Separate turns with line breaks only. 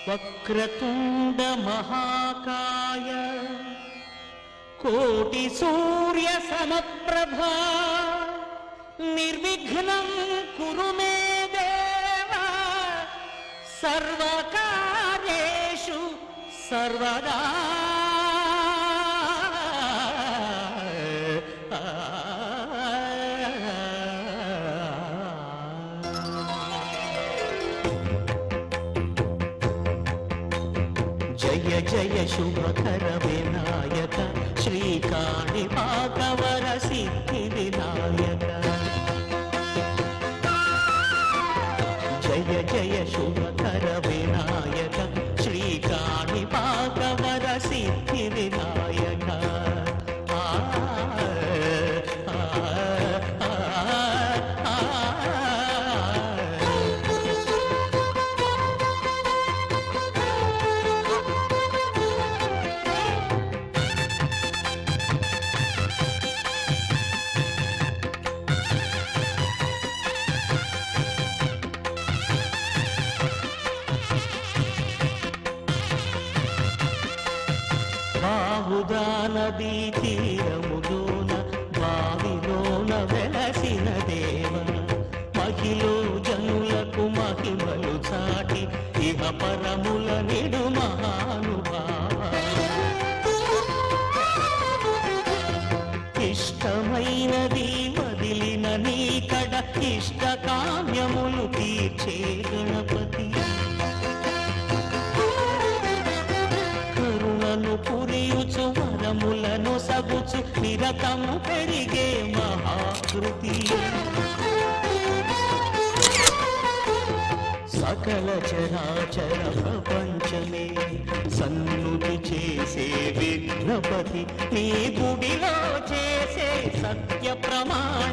వక్రతుండ మహాకాయ కోటి సూర్య సమప్రభా నిర్విఘ్నం కురు మే దేవ సర్వకార్యేషు సర్వదా. జయ జయ శుభకర వినాయక శ్రీకాణిపాకవర సిద్ధి వినాయక. జయ జయ శుభకర వినాయక శ్రీకాణిపాకవర సిద్ధి వినాయక. బాహుదా నదీ తీరములోన బావిలోన వెలసిన దేవ మహిలో జనులకు మహిమలు చాటి ఇహ పరముల నిడు మహానుభావ. ఇష్టమైనది వదిలిన నీకడ ఇష్ట కామ్యములు తీర్చే గణపతి. పురియుచు వరములను సగుచు నిరతము పెరిగే మహాకృతి. సకల చరాచర ప్రపంచమే సన్నుతి చేసే విఘ్నపతి నీ గుడిలో చేసే సత్య ప్రమాణ